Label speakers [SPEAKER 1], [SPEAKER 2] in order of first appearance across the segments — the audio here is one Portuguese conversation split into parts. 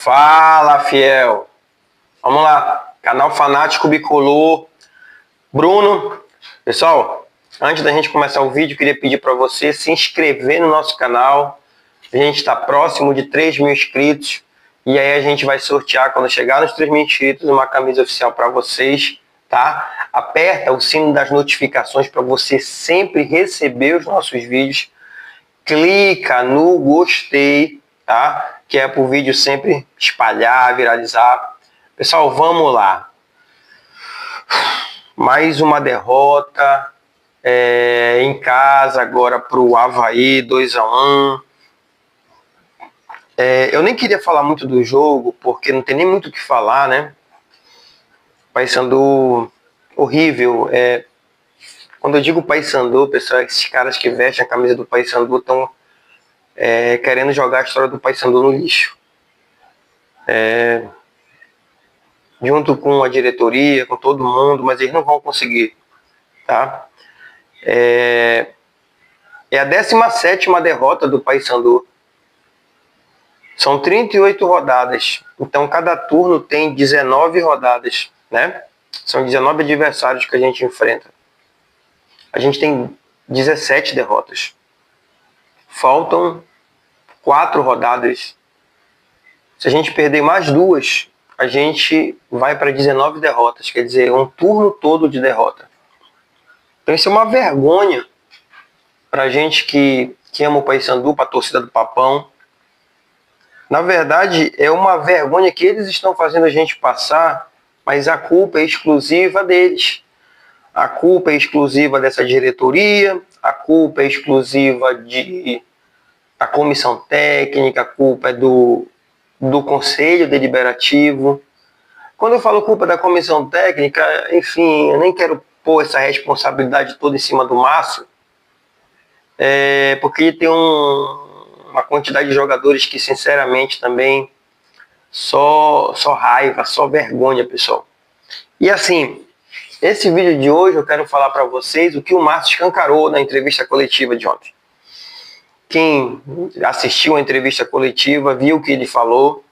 [SPEAKER 1] Fala, fiel! Vamos lá, canal Fanático Bicolor, Bruno. Pessoal, antes da gente começar o vídeo, queria pedir para você se inscrever no nosso canal. A gente está próximo de 3.000 inscritos e aí a gente vai sortear, quando chegar nos 3.000 inscritos, uma camisa oficial para vocês, tá? Aperta o sino das notificações para você sempre receber os nossos vídeos. Clica no gostei, tá? Que é para o vídeo sempre espalhar, viralizar. Pessoal, vamos lá. Mais uma derrota em casa agora para o Avaí, 2-1. Eu nem queria falar muito do jogo, porque não tem nem muito o que falar, né? Paysandu horrível. Quando eu digo Paysandu, pessoal, esses caras que vestem a camisa do Paysandu estão querendo jogar a história do Paysandu no lixo. Junto com a diretoria, com todo mundo, mas eles não vão conseguir, tá? É a 17ª derrota do Paysandu. São 38 rodadas, então cada turno tem 19 rodadas, né? São 19 adversários que a gente enfrenta. A gente tem 17 derrotas. Faltam 4 rodadas. Se a gente perder mais 2, a gente vai para 19 derrotas, quer dizer, um turno todo de derrota. Então isso é uma vergonha para a gente que ama o Paysandu, para a torcida do Papão. Na verdade, é uma vergonha que eles estão fazendo a gente passar, mas a culpa é exclusiva deles. A culpa é exclusiva dessa diretoria, a culpa é exclusiva da comissão técnica, a culpa é do conselho deliberativo. Quando eu falo culpa da comissão técnica, enfim, eu nem quero pôr essa responsabilidade toda em cima do Márcio, porque ele tem uma quantidade de jogadores que, sinceramente, também só raiva, só vergonha, pessoal. E assim, esse vídeo de hoje eu quero falar para vocês o que o Márcio escancarou na entrevista coletiva de ontem. Quem assistiu a entrevista coletiva viu o que ele falou.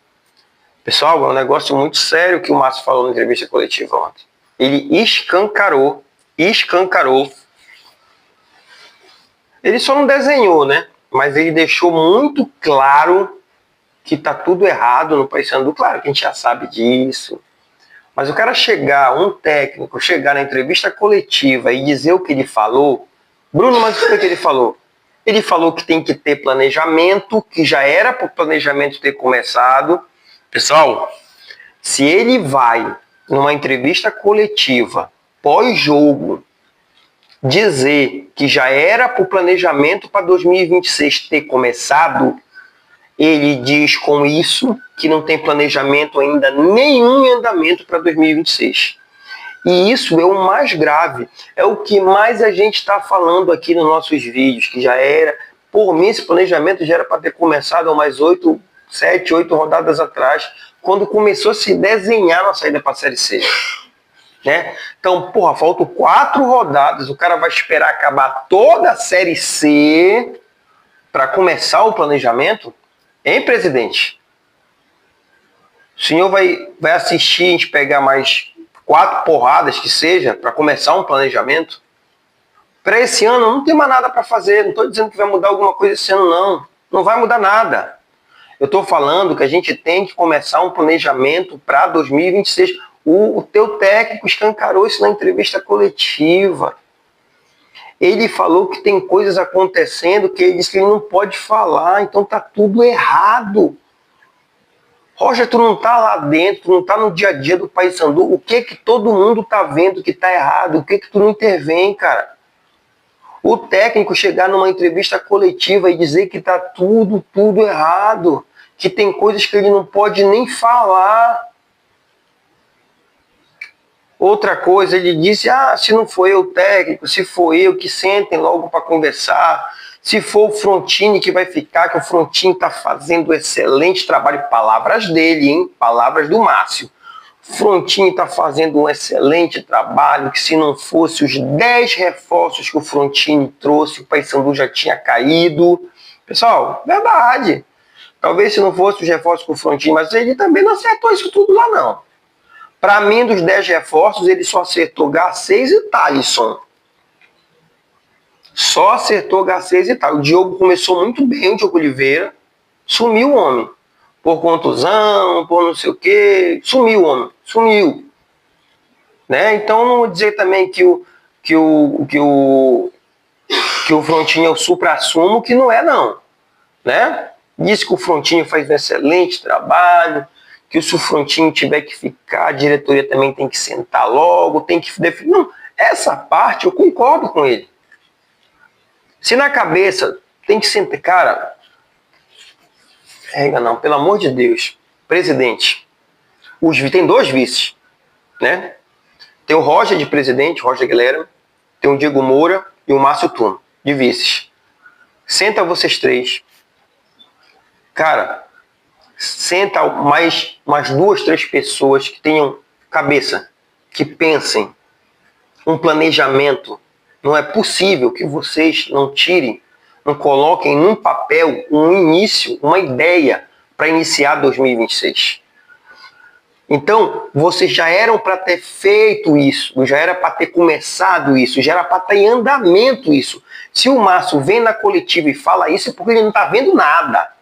[SPEAKER 1] Pessoal, é um negócio muito sério que o Márcio falou na entrevista coletiva ontem. Ele escancarou. Ele só não desenhou, né? Mas ele deixou muito claro que tá tudo errado no Paysandu. Claro que a gente já sabe disso. Mas o cara um técnico chegar na entrevista coletiva e dizer o que ele falou. Bruno, mas o que ele falou? Ele falou que tem que ter planejamento, que já era para o planejamento ter começado. Pessoal, se ele vai numa entrevista coletiva, pós-jogo, dizer que já era para o planejamento para 2026 ter começado, ele diz com isso que não tem planejamento ainda nenhum em andamento para 2026. E isso é o mais grave, é o que mais a gente está falando aqui nos nossos vídeos, que já era, por mim esse planejamento já era para ter começado há mais 7, 8 rodadas atrás, quando começou a se desenhar na saída para a Série C. Né? Então, faltam 4 rodadas, o cara vai esperar acabar toda a Série C para começar o planejamento? Hein, presidente? O senhor vai assistir a gente pegar mais 4 porradas que seja para começar um planejamento? Para esse ano não tem mais nada para fazer, não estou dizendo que vai mudar alguma coisa esse ano, não. Não vai mudar nada. Eu estou falando que a gente tem que começar um planejamento para 2026. O teu técnico escancarou isso na entrevista coletiva. Ele falou que tem coisas acontecendo que ele disse que ele não pode falar, então tá tudo errado. Roger, tu não tá lá dentro, tu não tá no dia a dia do Paysandu, o que todo mundo tá vendo que tá errado, o que tu não intervém, cara? O técnico chegar numa entrevista coletiva e dizer que tá tudo errado, que tem coisas que ele não pode nem falar. Outra coisa, ele disse, se não for eu o técnico, se for eu, que sentem logo para conversar, se for o Frontini que vai ficar, que o Frontini está fazendo excelente trabalho, palavras dele, hein? Palavras do Márcio. Frontini está fazendo um excelente trabalho, que se não fosse os 10 reforços que o Frontini trouxe, o Paysandu já tinha caído. Pessoal, verdade. Talvez se não fosse os reforços com o Frontinho, mas ele também não acertou isso tudo lá, não. Para mim, dos 10 reforços, ele só acertou Garcês e Thalisson. Só acertou Garcês e Thalisson. O Diogo começou muito bem, o Diogo Oliveira. Sumiu o homem. Por contusão, por não sei o quê. Sumiu o homem. Sumiu. Né? Então, não vou dizer também que o Frontinho é o supra-sumo, que não é, não. Né? Diz que o Frontinho faz um excelente trabalho, que se o Frontinho tiver que ficar, a diretoria também tem que sentar logo, tem que definir. Não, essa parte eu concordo com ele. Se na cabeça tem que sentar, cara, não, pelo amor de Deus, presidente, tem 2 vices, né? Tem o Roger de presidente, Roger Guilherme, tem o Diego Moura e o Márcio Turno, de vices. Senta vocês 3. Cara, senta mais 2, 3 pessoas que tenham cabeça, que pensem um planejamento. Não é possível que vocês não tirem, não coloquem num papel um início, uma ideia para iniciar 2026. Então, vocês já eram para ter feito isso, já era para ter começado isso, já era para estar em andamento isso. Se o Márcio vem na coletiva e fala isso, é porque ele não está vendo nada.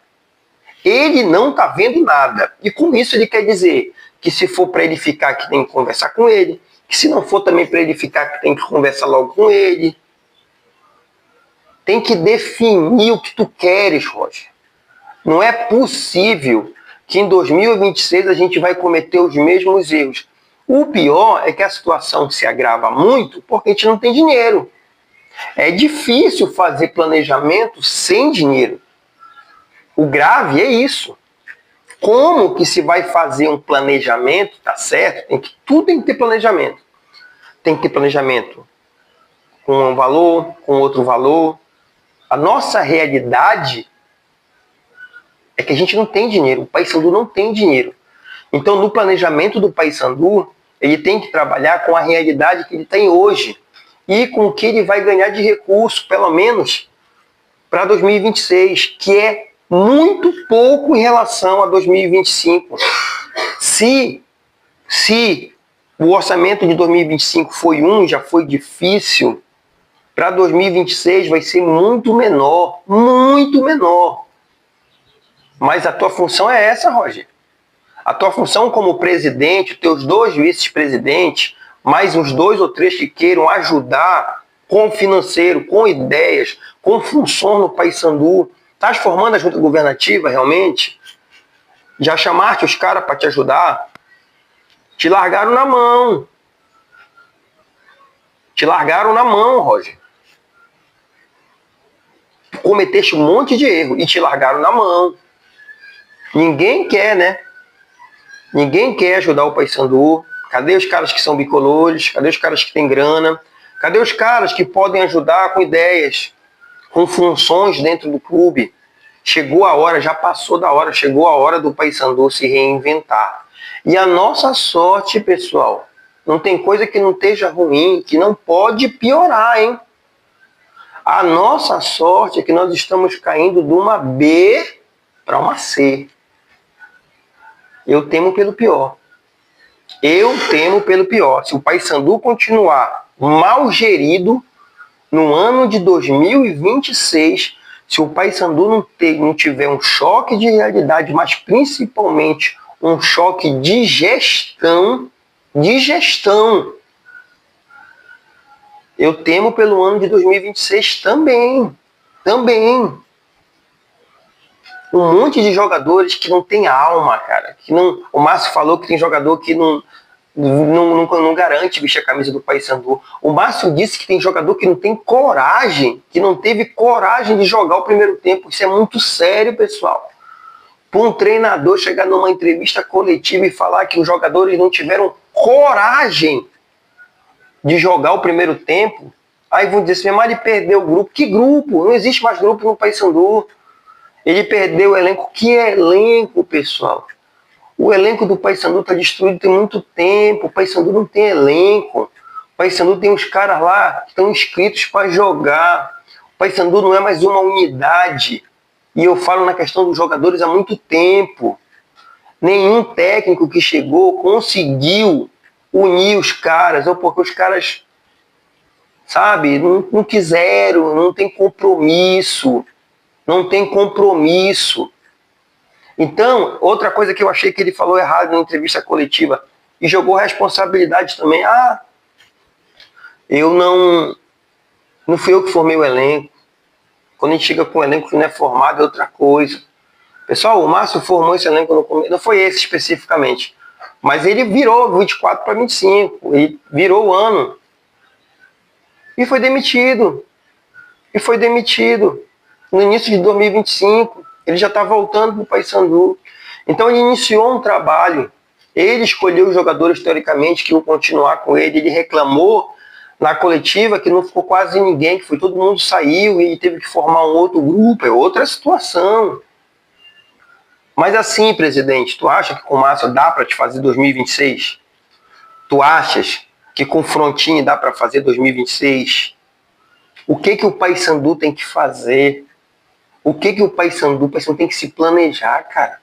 [SPEAKER 1] Ele não está vendo nada. E com isso ele quer dizer que se for para ele ficar, que tem que conversar com ele, que se não for também para ele ficar, que tem que conversar logo com ele. Tem que definir o que tu queres, Roger. Não é possível que em 2026 a gente vai cometer os mesmos erros. O pior é que a situação se agrava muito porque a gente não tem dinheiro. É difícil fazer planejamento sem dinheiro. O grave é isso. Como que se vai fazer um planejamento, tá certo? Tudo tem que ter planejamento. Tem que ter planejamento com um valor, com outro valor. A nossa realidade é que a gente não tem dinheiro. O Paysandu não tem dinheiro. Então, no planejamento do Paysandu, ele tem que trabalhar com a realidade que ele tem hoje e com o que ele vai ganhar de recurso, pelo menos, para 2026, que é muito pouco em relação a 2025. Se o orçamento de 2025 foi já foi difícil, para 2026 vai ser muito menor, muito menor. Mas a tua função é essa, Roger. A tua função como presidente, os teus 2 vice-presidentes, mais uns 2 ou 3 que queiram ajudar com o financeiro, com ideias, com função no Paysandu. Estás formando a junta governativa realmente? Já chamaste os caras para te ajudar? Te largaram na mão. Te largaram na mão, Roger. Tu cometeste um monte de erro e te largaram na mão. Ninguém quer, né? Ninguém quer ajudar o Paysandu. Cadê os caras que são bicolores? Cadê os caras que têm grana? Cadê os caras que podem ajudar com ideias, com funções dentro do clube? Chegou a hora, já passou da hora, chegou a hora do Paysandu se reinventar. E a nossa sorte, pessoal, não tem coisa que não esteja ruim, que não pode piorar, hein? A nossa sorte é que nós estamos caindo de uma B para uma C. Eu temo pelo pior. Eu temo pelo pior. Se o Paysandu continuar mal gerido no ano de 2026, se o Paysandu não tiver um choque de realidade, mas principalmente um choque de gestão, eu temo pelo ano de 2026 também. Um monte de jogadores que não tem alma, cara. Que não, o Márcio falou que tem jogador que não garante vestir a camisa do Paysandu. O Márcio disse que tem jogador que não tem coragem, que não teve coragem de jogar o primeiro tempo. Isso é muito sério, pessoal. Para um treinador chegar numa entrevista coletiva e falar que os jogadores não tiveram coragem de jogar o primeiro tempo, aí vão dizer assim, mas ele perdeu o grupo. Que grupo? Não existe mais grupo no Paysandu. Ele perdeu o elenco. Que elenco, pessoal? O elenco do Paysandu está destruído tem muito tempo. O Paysandu não tem elenco. O Paysandu tem os caras lá que estão inscritos para jogar. O Paysandu não é mais uma unidade. E eu falo na questão dos jogadores há muito tempo. Nenhum técnico que chegou conseguiu unir os caras, ou porque os caras, sabe, não quiseram, não tem compromisso. Não tem compromisso. Então, outra coisa que eu achei que ele falou errado na entrevista coletiva, e jogou responsabilidade também. Eu não fui eu que formei o elenco. Quando a gente chega com um elenco que não é formado, é outra coisa. Pessoal, o Márcio formou esse elenco no começo, não foi esse especificamente, mas ele virou 24 para 25, ele virou o ano. E foi demitido. No início de 2025, ele já está voltando para o Paysandu. Então ele iniciou um trabalho. Ele escolheu os jogadores, teoricamente, que iam continuar com ele. Ele reclamou na coletiva que não ficou quase ninguém, que foi todo mundo saiu e ele teve que formar um outro grupo. É outra situação. Mas assim, presidente, tu acha que com o Márcio dá para te fazer 2026? Tu achas que com o Frontini dá para fazer 2026? O que o Paysandu tem que fazer? O que o Paysandu tem que se planejar, cara?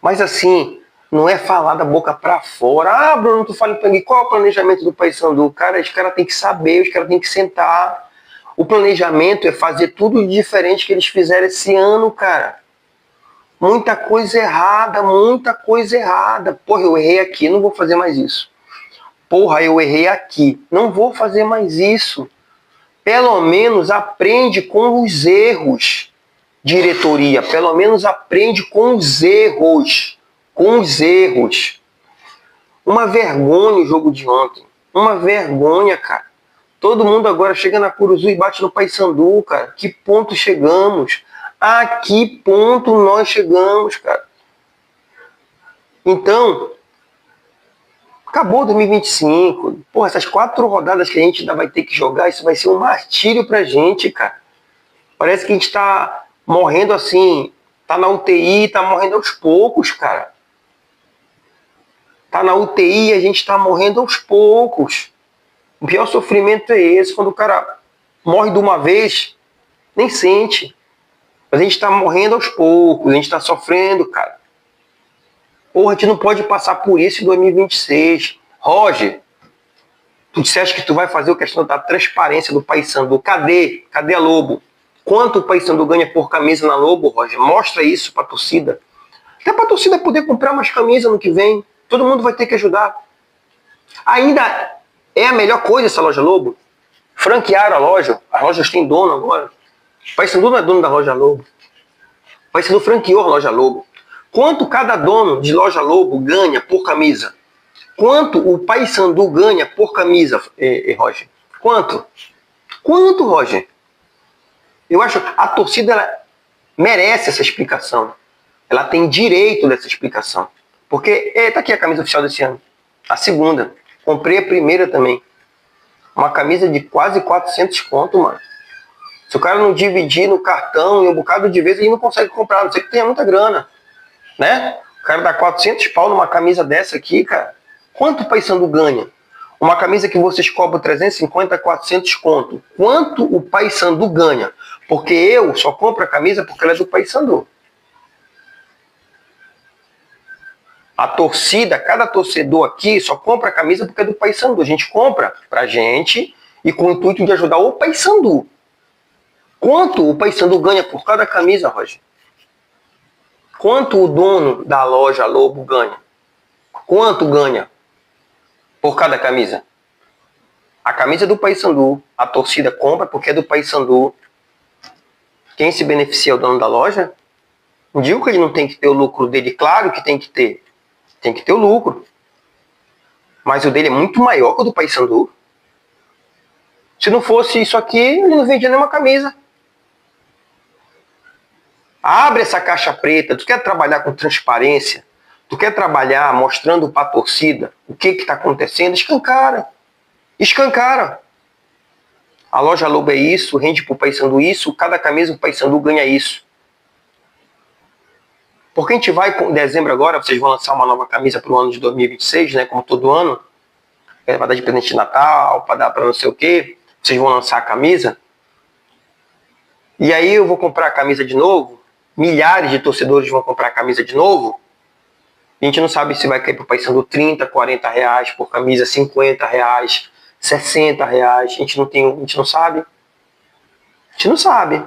[SPEAKER 1] Mas assim, não é falar da boca para fora. Bruno, tu fala para mim, qual é o planejamento do Paysandu? Cara, os caras têm que saber, os caras têm que sentar. O planejamento é fazer tudo diferente que eles fizeram esse ano, cara. Muita coisa errada. Porra, eu errei aqui, não vou fazer mais isso. Porra, eu errei aqui, não vou fazer mais isso. Pelo menos aprende com os erros, diretoria. Pelo menos aprende com os erros. Uma vergonha o jogo de ontem. Uma vergonha, cara. Todo mundo agora chega na Curuzu e bate no Paysandu, cara. Que ponto chegamos? A que ponto nós chegamos, cara? Então, acabou 2025. Porra, essas 4 rodadas que a gente ainda vai ter que jogar, isso vai ser um martírio pra gente, cara. Parece que a gente tá morrendo assim, tá na UTI, tá morrendo aos poucos, cara. Tá na UTI e a gente tá morrendo aos poucos. O pior sofrimento é esse, quando o cara morre de uma vez, nem sente. Mas a gente tá morrendo aos poucos, a gente tá sofrendo, cara. Porra, a gente não pode passar por isso em 2026. Roger, tu disseste que tu vai fazer a questão da transparência do Paysandu. Cadê a Lobo? Quanto o Paysandu ganha por camisa na Lobo, Roger? Mostra isso pra torcida. Até pra torcida poder comprar mais camisas no que vem. Todo mundo vai ter que ajudar. Ainda é a melhor coisa essa loja Lobo. Franquearam a loja. As lojas têm dono agora. O Paysandu não é dono da loja Lobo. O Paysandu franqueou a loja Lobo. Quanto cada dono de loja Lobo ganha por camisa? Quanto o Paysandu ganha por camisa, Roger? Quanto, Roger? Eu acho que a torcida ela merece essa explicação. Ela tem direito dessa explicação. Porque tá aqui a camisa oficial desse ano. A segunda. Comprei a primeira também. Uma camisa de quase 400 conto, mano. Se o cara não dividir no cartão e um bocado de vezes, ele não consegue comprar. Não sei que tenha muita grana. Né? O cara dá 400 pau numa camisa dessa aqui, cara. Quanto o Paysandu ganha? Uma camisa que vocês cobram 350, 400 conto. Quanto o Paysandu ganha? Porque eu só compro a camisa porque ela é do Paysandu. A torcida, cada torcedor aqui só compra a camisa porque é do Paysandu. A gente compra pra gente e com o intuito de ajudar o Paysandu. Quanto o Paysandu ganha por cada camisa, Roger? Quanto o dono da loja Lobo ganha? Quanto ganha por cada camisa? A camisa é do Paysandu, a torcida compra porque é do Paysandu. Quem se beneficia é o dono da loja? Não digo que ele não tem que ter o lucro dele, claro que tem que ter. Tem que ter o lucro. Mas o dele é muito maior que o do Paysandu. Se não fosse isso aqui, ele não vendia nenhuma camisa. Abre essa caixa preta. Tu quer trabalhar com transparência? Tu quer trabalhar mostrando para a torcida o que está acontecendo? Escancara. Escancara. A loja Lobo é isso, rende pro Paysandu isso, cada camisa o Paysandu ganha isso. Porque a gente vai, em dezembro agora, vocês vão lançar uma nova camisa para o ano de 2026, né? Como todo ano. Para dar de presente de Natal, para dar para não sei o quê. Vocês vão lançar a camisa. E aí eu vou comprar a camisa de novo. milhares de torcedores vão comprar a camisa de novo. A gente não sabe se vai cair para o Paysandu 30, 40 reais por camisa, 50 reais, 60 reais. A gente não sabe. A gente não sabe.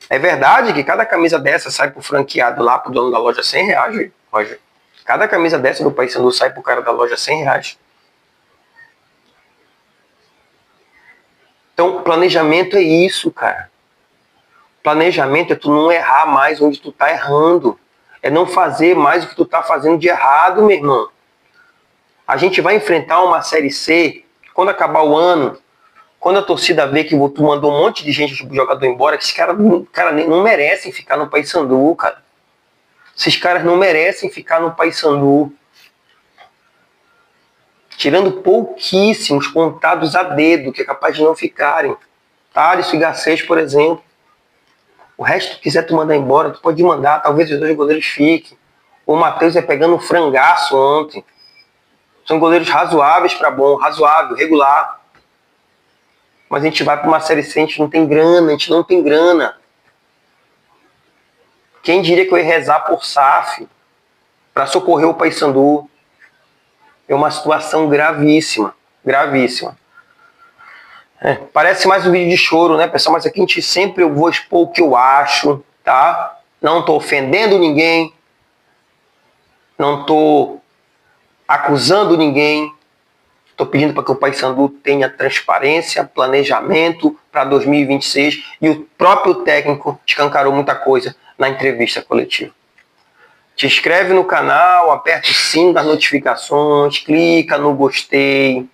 [SPEAKER 1] É verdade que cada camisa dessa sai pro franqueado lá, pro dono da loja, 100 reais, Roger. Cada camisa dessa do Paysandu sai pro cara da loja 100 reais. Então, planejamento é isso, cara. Planejamento é tu não errar mais onde tu tá errando. É não fazer mais o que tu tá fazendo de errado, meu irmão. A gente vai enfrentar uma Série C, quando acabar o ano, quando a torcida vê que tu mandou um monte de gente, tipo, jogador embora, que esses caras não merecem ficar no Paysandu, cara. Esses caras não merecem ficar no Paysandu. Tirando pouquíssimos, contados a dedo, que é capaz de não ficarem. Thales e Garcês, por exemplo. O resto, quiser tu mandar embora, tu pode mandar, talvez os dois goleiros fiquem. O Matheus é pegando um frangaço ontem. São goleiros razoáveis para bom, razoável, regular. Mas a gente vai para uma Série C, a gente não tem grana, Quem diria que eu ia rezar por SAF para socorrer o Paysandu? É uma situação gravíssima, gravíssima. Parece mais um vídeo de choro, né, pessoal? Mas aqui a gente sempre eu vou expor o que eu acho, tá? Não estou ofendendo ninguém, não estou acusando ninguém. Estou pedindo para que o Paysandu tenha transparência, planejamento para 2026 e o próprio técnico escancarou muita coisa na entrevista coletiva. Te inscreve no canal, aperta o sino das notificações, clica no gostei.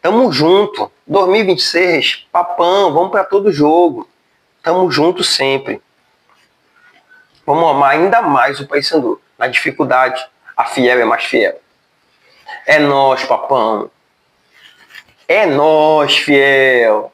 [SPEAKER 1] Tamo junto. 2026, papão, vamos para todo jogo. Tamo junto sempre. Vamos amar ainda mais o Paysandu. Na dificuldade, a fiel é mais fiel. É nós, papão. É nós, fiel.